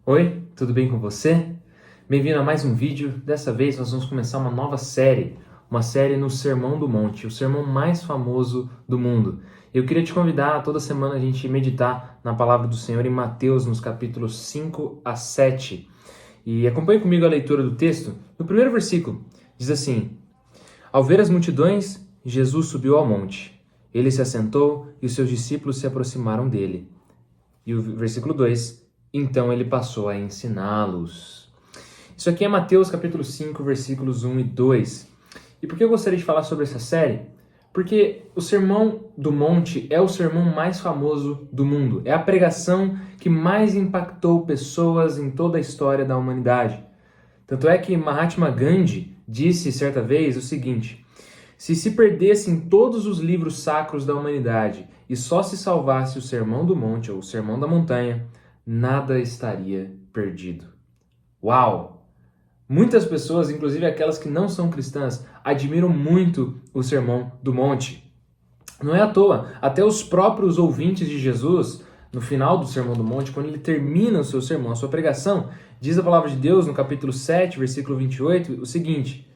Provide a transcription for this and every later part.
Oi, tudo bem com você? Bem-vindo a mais um vídeo. Dessa vez nós vamos começar uma série no Sermão do Monte, o sermão mais famoso do mundo. Eu queria te convidar a toda semana a gente meditar na palavra do Senhor em Mateus, nos capítulos 5 a 7. E acompanhe comigo a leitura do texto. No primeiro versículo, diz assim: Ao ver as multidões, Jesus subiu ao monte. Ele se assentou e os seus discípulos se aproximaram dele. E o versículo 2: Então ele passou a ensiná-los. Isso aqui é Mateus capítulo 5, versículos 1 e 2. E por que eu gostaria de falar sobre essa série? Porque o Sermão do Monte é o sermão mais famoso do mundo. É a pregação que mais impactou pessoas em toda a história da humanidade. Tanto é que Mahatma Gandhi disse certa vez o seguinte: se perdessem todos os livros sacros da humanidade e só se salvasse o Sermão do Monte ou o Sermão da Montanha, nada estaria perdido. Uau! Muitas pessoas, inclusive aquelas que não são cristãs, admiram muito o Sermão do Monte. Não é à toa, até os próprios ouvintes de Jesus, no final do Sermão do Monte, quando ele termina o seu sermão, a sua pregação, diz a palavra de Deus no capítulo 7, versículo 28, o seguinte: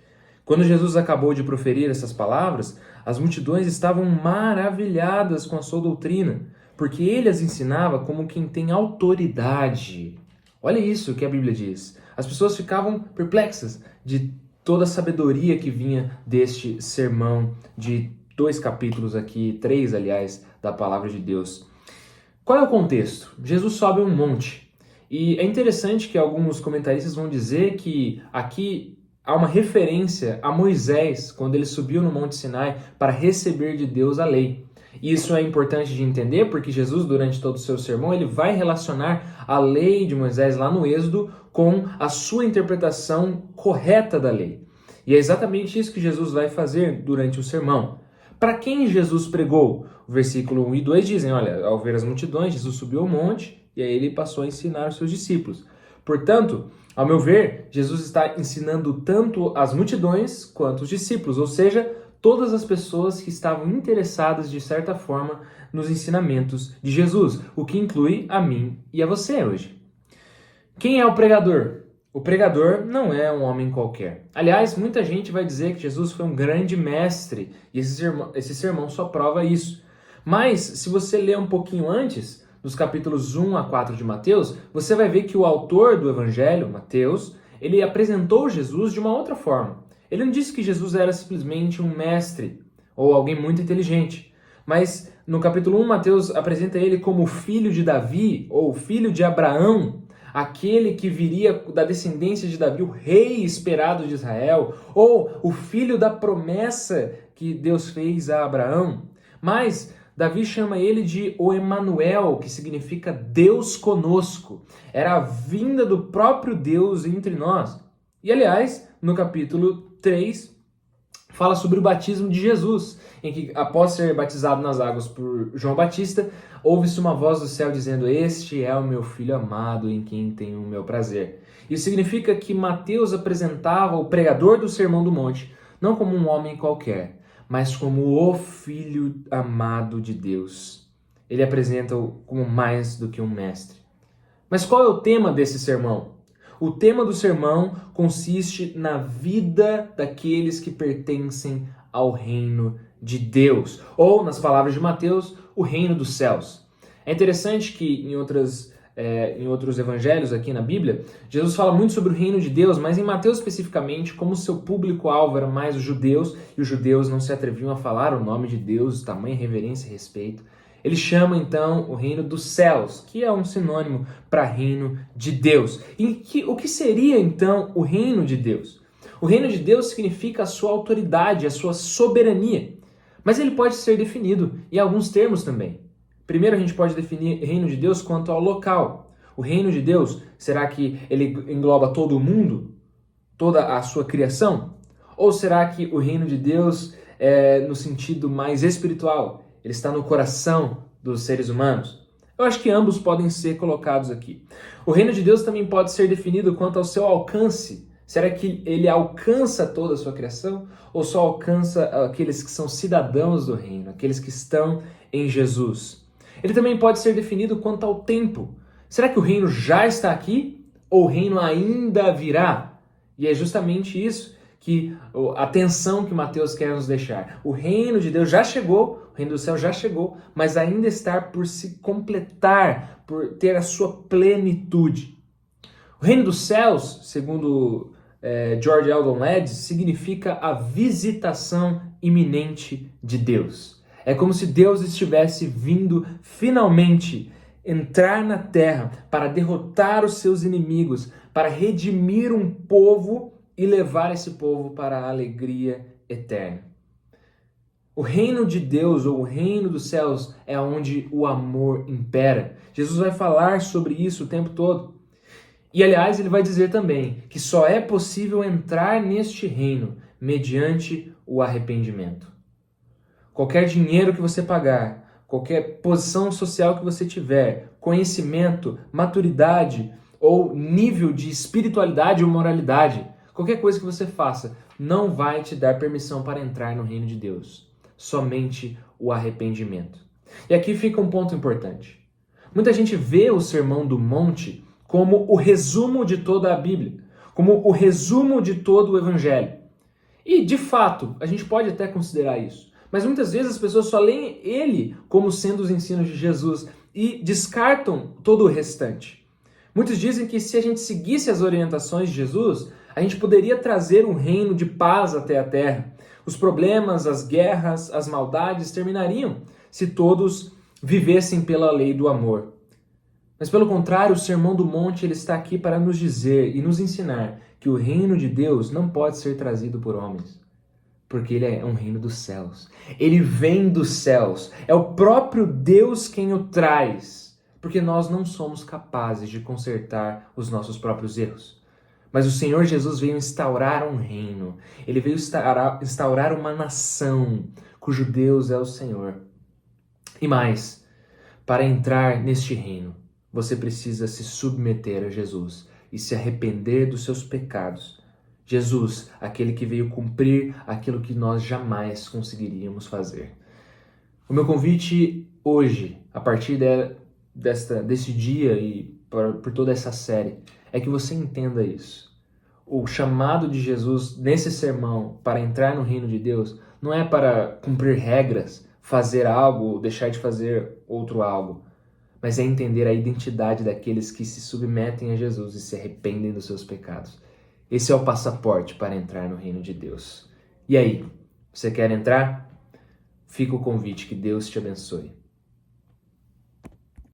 Quando Jesus acabou de proferir essas palavras, as multidões estavam maravilhadas com a sua doutrina, porque ele as ensinava como quem tem autoridade. Olha isso que a Bíblia diz. As pessoas ficavam perplexas de toda a sabedoria que vinha deste sermão de 2 capítulos aqui, 3, aliás, da palavra de Deus. Qual é o contexto? Jesus sobe um monte. E é interessante que alguns comentaristas vão dizer que aqui há uma referência a Moisés, quando ele subiu no Monte Sinai para receber de Deus a lei. Isso é importante de entender porque Jesus, durante todo o seu sermão, ele vai relacionar a lei de Moisés lá no Êxodo com a sua interpretação correta da lei. E é exatamente isso que Jesus vai fazer durante o sermão. Para quem Jesus pregou? O versículo 1 e 2 dizem, olha, ao ver as multidões, Jesus subiu ao monte e aí ele passou a ensinar os seus discípulos. Portanto, ao meu ver, Jesus está ensinando tanto as multidões quanto os discípulos, ou seja, todas as pessoas que estavam interessadas, de certa forma, nos ensinamentos de Jesus, o que inclui a mim e a você hoje. Quem é o pregador? O pregador não é um homem qualquer. Aliás, muita gente vai dizer que Jesus foi um grande mestre, e esse sermão só prova isso. Mas, se você ler um pouquinho antes, nos capítulos 1 a 4 de Mateus, você vai ver que o autor do Evangelho, Mateus, ele apresentou Jesus de uma outra forma. Ele não disse que Jesus era simplesmente um mestre ou alguém muito inteligente, mas no capítulo 1, Mateus apresenta ele como o filho de Davi ou o filho de Abraão, aquele que viria da descendência de Davi, o rei esperado de Israel, ou o filho da promessa que Deus fez a Abraão. Mas Davi chama ele de o Emanuel, que significa Deus conosco. Era a vinda do próprio Deus entre nós. E aliás, no capítulo 3, fala sobre o batismo de Jesus, em que após ser batizado nas águas por João Batista, ouve-se uma voz do céu dizendo: Este é o meu filho amado, em quem tenho o meu prazer. Isso significa que Mateus apresentava o pregador do Sermão do Monte não como um homem qualquer, mas como o Filho amado de Deus. Ele apresenta-o como mais do que um mestre. Mas qual é o tema desse sermão? O tema do sermão consiste na vida daqueles que pertencem ao reino de Deus, ou, nas palavras de Mateus, o reino dos céus. É interessante que em outros evangelhos aqui na Bíblia, Jesus fala muito sobre o reino de Deus, mas em Mateus especificamente, como seu público-alvo era mais os judeus, e os judeus não se atreviam a falar o nome de Deus, tamanha reverência e respeito, ele chama então o reino dos céus, que é um sinônimo para reino de Deus. O que seria então o reino de Deus? O reino de Deus significa a sua autoridade, a sua soberania, mas ele pode ser definido em alguns termos também. Primeiro, a gente pode definir reino de Deus quanto ao local. O reino de Deus, será que ele engloba todo o mundo? Toda a sua criação? Ou será que o reino de Deus é no sentido mais espiritual? Ele está no coração dos seres humanos? Eu acho que ambos podem ser colocados aqui. O reino de Deus também pode ser definido quanto ao seu alcance. Será que ele alcança toda a sua criação? Ou só alcança aqueles que são cidadãos do reino, aqueles que estão em Jesus? Ele também pode ser definido quanto ao tempo. Será que o reino já está aqui ou o reino ainda virá? E é justamente isso que a tensão que Mateus quer nos deixar. O reino de Deus já chegou, o reino do céu já chegou, mas ainda está por se completar, por ter a sua plenitude. O reino dos céus, segundo George Eldon Ladd, significa a visitação iminente de Deus. É como se Deus estivesse vindo finalmente entrar na terra para derrotar os seus inimigos, para redimir um povo e levar esse povo para a alegria eterna. O reino de Deus, ou o reino dos céus, é onde o amor impera. Jesus vai falar sobre isso o tempo todo. E, aliás, ele vai dizer também que só é possível entrar neste reino mediante o arrependimento. Qualquer dinheiro que você pagar, qualquer posição social que você tiver, conhecimento, maturidade ou nível de espiritualidade ou moralidade, qualquer coisa que você faça, não vai te dar permissão para entrar no reino de Deus. Somente o arrependimento. E aqui fica um ponto importante. Muita gente vê o Sermão do Monte como o resumo de toda a Bíblia, como o resumo de todo o Evangelho. E, de fato, a gente pode até considerar isso. Mas muitas vezes as pessoas só leem ele como sendo os ensinos de Jesus e descartam todo o restante. Muitos dizem que se a gente seguisse as orientações de Jesus, a gente poderia trazer um reino de paz até a terra. Os problemas, as guerras, as maldades terminariam se todos vivessem pela lei do amor. Mas pelo contrário, o Sermão do Monte ele está aqui para nos dizer e nos ensinar que o reino de Deus não pode ser trazido por homens, porque ele é um reino dos céus. Ele vem dos céus. É o próprio Deus quem o traz, porque nós não somos capazes de consertar os nossos próprios erros. Mas o Senhor Jesus veio instaurar um reino. Ele veio instaurar uma nação cujo Deus é o Senhor. E mais, para entrar neste reino, você precisa se submeter a Jesus e se arrepender dos seus pecados. Jesus, aquele que veio cumprir aquilo que nós jamais conseguiríamos fazer. O meu convite hoje, a partir desse dia e por toda essa série, é que você entenda isso. O chamado de Jesus nesse sermão para entrar no reino de Deus não é para cumprir regras, fazer algo ou deixar de fazer outro algo, mas é entender a identidade daqueles que se submetem a Jesus e se arrependem dos seus pecados. Esse é o passaporte para entrar no reino de Deus. E aí, você quer entrar? Fica o convite, que Deus te abençoe.